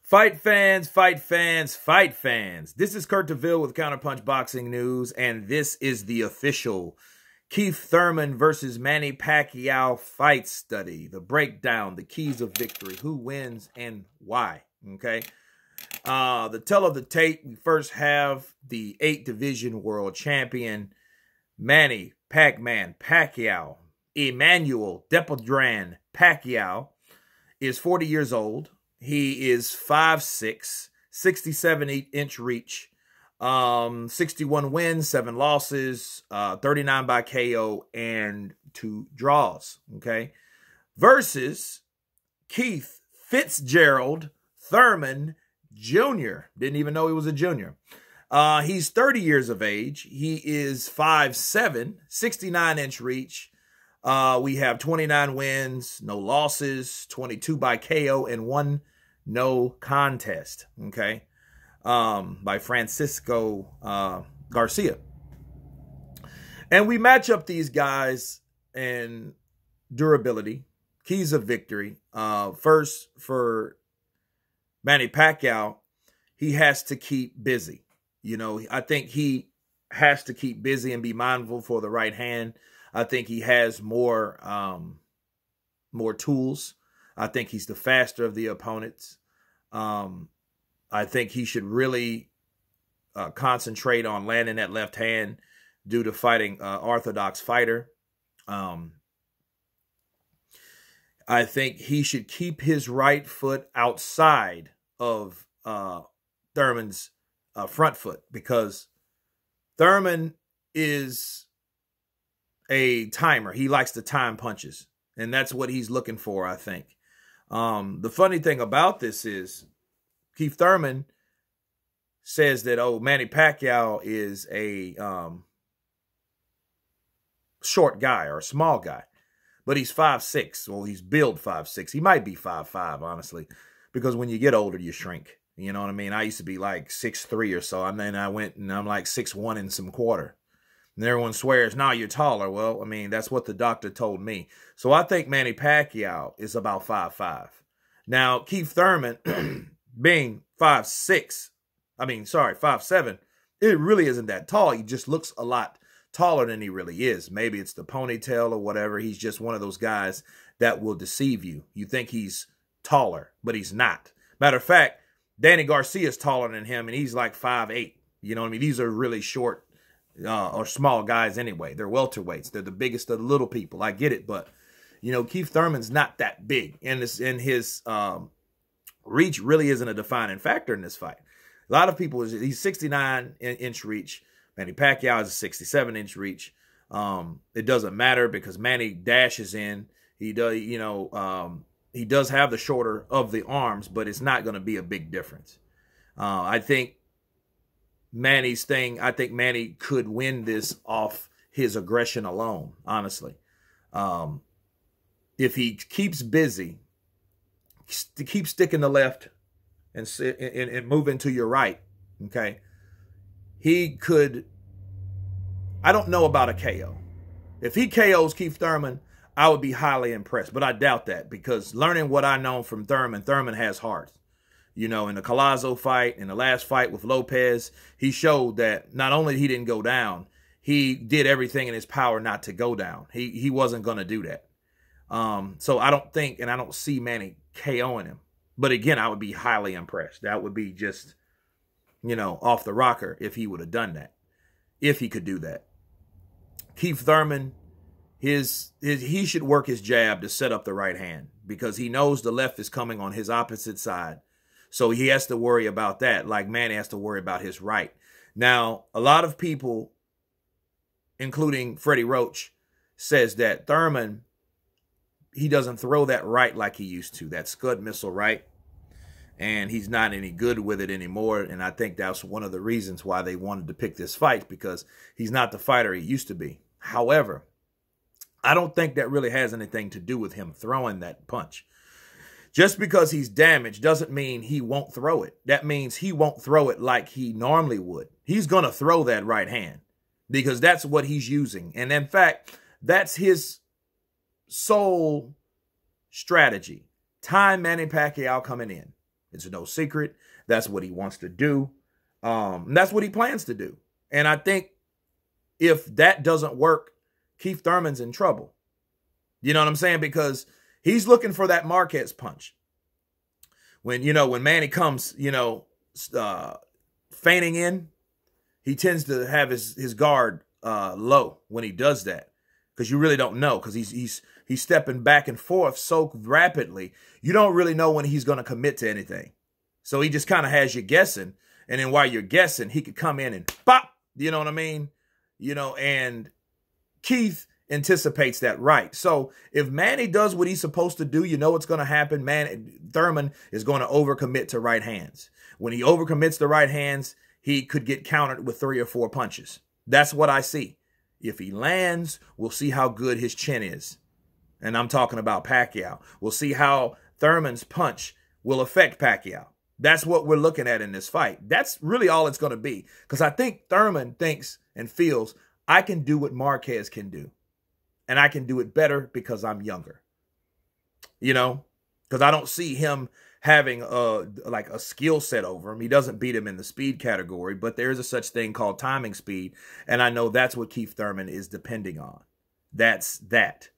Fight fans, fight fans, fight fans. This is Kurt DeVille with Counterpunch Boxing News, and this is the official Keith Thurman versus Manny Pacquiao fight study. The breakdown, the keys of victory, who wins and why, okay? The tell of the tape, we first have the 8-division world champion, Manny Pac-Man Pacquiao. Emmanuel Depodran Pacquiao is 40 years old. He is 5'6", 67-inch reach, 61 wins, 7 losses, 39 by KO, and 2 draws, okay? Versus Keith Fitzgerald Thurman Jr. Didn't even know he was a junior. He's 30 years of age. He is 5'7", 69-inch reach. We have 29 wins, no losses, 22 by KO, and 1 no contest, okay, by Francisco Garcia. And we match up these guys in durability, keys of victory. First, for Manny Pacquiao, he has to keep busy. You know, I think he has to keep busy and be mindful for the right hand. I think he has more tools. I think he's the faster of the opponents. I think he should really concentrate on landing that left hand due to fighting orthodox fighter. I think he should keep his right foot outside of Thurman's front foot, because Thurman is a timer. He likes to time punches, and that's what he's looking for, I think. The funny thing about this is Keith Thurman says that, oh, Manny Pacquiao is a short guy or a small guy, but he's 5'6". Well, he's billed 5'6". He might be 5'5", honestly, because when you get older, you shrink. You know what I mean? I used to be like 6'3" or so, and then I went and I'm like 6'1" and some quarter. And everyone swears, no, you're taller. Well, I mean, that's what the doctor told me. So I think Manny Pacquiao is about 5'5". Now, Keith Thurman, being 5'7", it really isn't that tall. He just looks a lot taller than he really is. Maybe it's the ponytail or whatever. He's just one of those guys that will deceive you. You think he's taller, but he's not. Matter of fact, Danny Garcia is taller than him, and he's like 5'8". You know what I mean? These are really short or small guys anyway. They're welterweights. They're the biggest of the little people. I get it, but you know, Keith Thurman's not that big, and his reach really isn't a defining factor in this fight. A lot of people, he's 69-inch reach. Manny Pacquiao is a 67-inch reach. It doesn't matter because Manny dashes in. He does, you know, he does have the shorter of the arms, but it's not going to be a big difference. I think Manny could win this off his aggression alone, honestly. If he keeps busy, keep sticking the left and moving to your right, okay, he could, I don't know about a KO. If he KOs Keith Thurman, I would be highly impressed, but I doubt that, because learning what I know from Thurman has heart. You know, in the Collazo fight, in the last fight with Lopez, he showed that not only he didn't go down, he did everything in his power not to go down. He wasn't going to do that. So I don't think, and I don't see Manny KOing him. But again, I would be highly impressed. That would be just, you know, off the rocker if he would have done that. If he could do that. Keith Thurman, he should work his jab to set up the right hand, because he knows the left is coming on his opposite side. So he has to worry about that, like Manny has to worry about his right. Now, a lot of people, including Freddie Roach, says that Thurman, he doesn't throw that right like he used to, that Scud missile right, and he's not any good with it anymore. And I think that's one of the reasons why they wanted to pick this fight, because he's not the fighter he used to be. However, I don't think that really has anything to do with him throwing that punch. Just because he's damaged doesn't mean he won't throw it. That means he won't throw it like he normally would. He's going to throw that right hand because that's what he's using. And in fact, that's his sole strategy. Time Manny Pacquiao coming in. It's no secret. That's what he wants to do. That's what he plans to do. And I think if that doesn't work, Keith Thurman's in trouble. You know what I'm saying? Because he's looking for that Marquez punch. When Manny comes, feigning in, he tends to have his guard low when he does that, because you really don't know, because he's stepping back and forth so rapidly. You don't really know when he's going to commit to anything. So he just kind of has you guessing. And then while you're guessing, he could come in and pop, you know what I mean? And Keith anticipates that right. So if Manny does what he's supposed to do, what's going to happen. Thurman is going to overcommit to right hands. When he overcommits to right hands, he could get countered with 3 or 4 punches. That's what I see. If he lands, we'll see how good his chin is. And I'm talking about Pacquiao. We'll see how Thurman's punch will affect Pacquiao. That's what we're looking at in this fight. That's really all it's going to be. Because I think Thurman thinks and feels, I can do what Marquez can do. And I can do it better because I'm younger. Because I don't see him having a skill set over him. He doesn't beat him in the speed category, but there is a such thing called timing speed. And I know that's what Keith Thurman is depending on. That's that.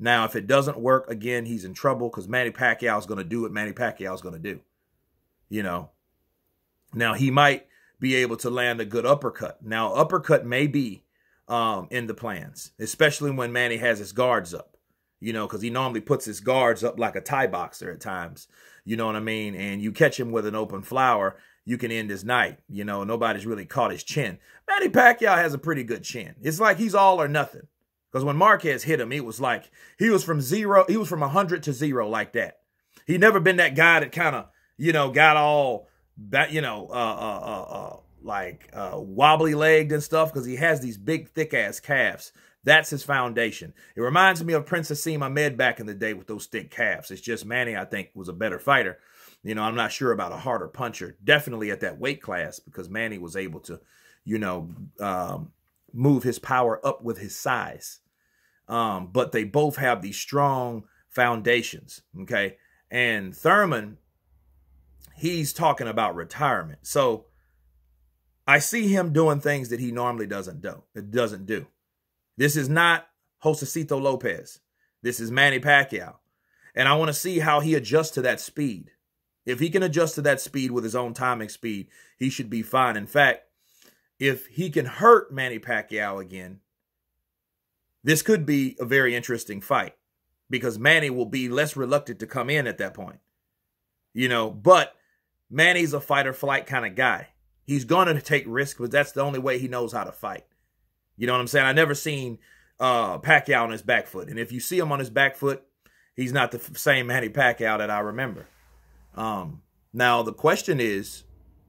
Now, if it doesn't work, again, he's in trouble, because Manny Pacquiao is going to do what Manny Pacquiao is going to do. Now he might be able to land a good uppercut. Now, uppercut may be in the plans, especially when Manny has his guards up, because he normally puts his guards up like a Thai boxer at times, you know what I mean? And you catch him with an open flower, you can end his night. Nobody's really caught his chin. Manny Pacquiao has a pretty good chin. It's like he's all or nothing. Because when Marquez hit him, it was like he was from 100 to 0 like that. He never been that guy that kind of, got all that, wobbly legged and stuff, because he has these big, thick ass calves. That's his foundation. It reminds me of Prince Asim Ahmed back in the day with those thick calves. It's just Manny, I think, was a better fighter. I'm not sure about a harder puncher. Definitely at that weight class, because Manny was able to, move his power up with his size. But they both have these strong foundations, okay? And Thurman, he's talking about retirement. So I see him doing things that he normally doesn't do. This is not Josesito Lopez. This is Manny Pacquiao. And I want to see how he adjusts to that speed. If he can adjust to that speed with his own timing speed, he should be fine. In fact, if he can hurt Manny Pacquiao again, this could be a very interesting fight, because Manny will be less reluctant to come in at that point. But Manny's a fight or flight kind of guy. He's going to take risks, but that's the only way he knows how to fight. You know what I'm saying? I never seen Pacquiao on his back foot. And if you see him on his back foot, he's not the same Manny Pacquiao that I remember. Now, the question is,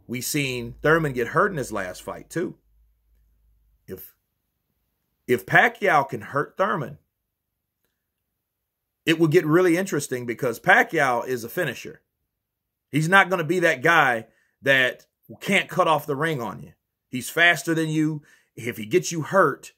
we seen Thurman get hurt in his last fight too. If Pacquiao can hurt Thurman, it will get really interesting, because Pacquiao is a finisher. He's not going to be that guy that can't cut off the ring on you. He's faster than you. If he gets you hurt,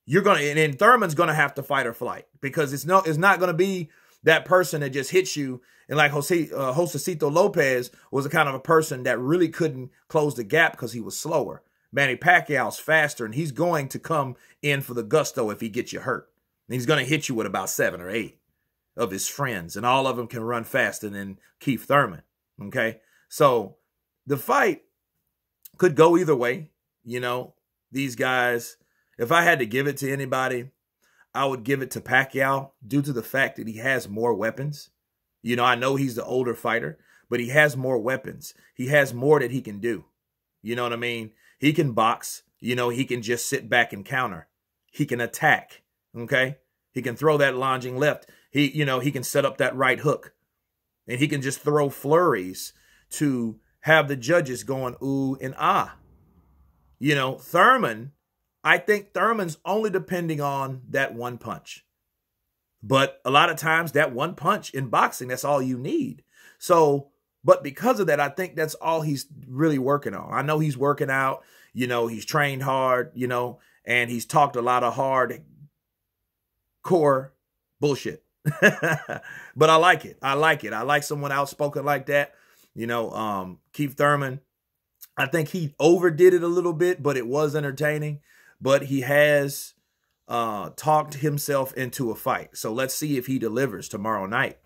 you're going to, and then Thurman's going to have to fight or flight, because it's not going to be that person that just hits you. And like Josesito Lopez was a kind of a person that really couldn't close the gap because he was slower. Manny Pacquiao's faster, and he's going to come in for the gusto if he gets you hurt. And he's going to hit you with about 7 or 8 of his friends, and all of them can run faster than Keith Thurman. Okay? So the fight could go either way. These guys, if I had to give it to anybody, I would give it to Pacquiao, due to the fact that he has more weapons. I know he's the older fighter, but he has more weapons. He has more that he can do. You know what I mean? He can box. He can just sit back and counter. He can attack. Okay? He can throw that lunging left. He can set up that right hook. And he can just throw flurries to have the judges going ooh and ah. Thurman, I think Thurman's only depending on that one punch. But a lot of times that one punch in boxing, that's all you need. So, but because of that, I think that's all he's really working on. I know he's working out, he's trained hard, and he's talked a lot of hard core bullshit. But I like it. I like someone outspoken like that. Keith Thurman, I think he overdid it a little bit, but it was entertaining. But he has talked himself into a fight. So let's see if he delivers tomorrow night.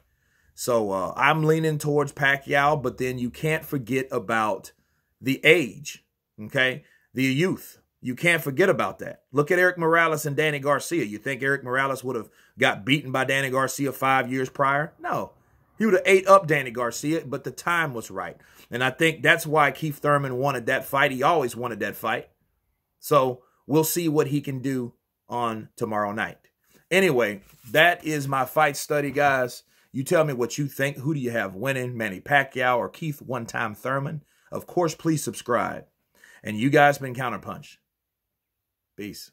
So I'm leaning towards Pacquiao, but then you can't forget about the age, okay? The youth. You can't forget about that. Look at Erik Morales and Danny Garcia. You think Erik Morales would have got beaten by Danny Garcia 5 years prior? No. He would have ate up Danny Garcia, but the time was right. And I think that's why Keith Thurman wanted that fight. He always wanted that fight. So we'll see what he can do on tomorrow night. Anyway, that is my fight study, guys. You tell me what you think. Who do you have winning, Manny Pacquiao or Keith one-time Thurman? Of course, please subscribe. And you guys been Counterpunch. Peace.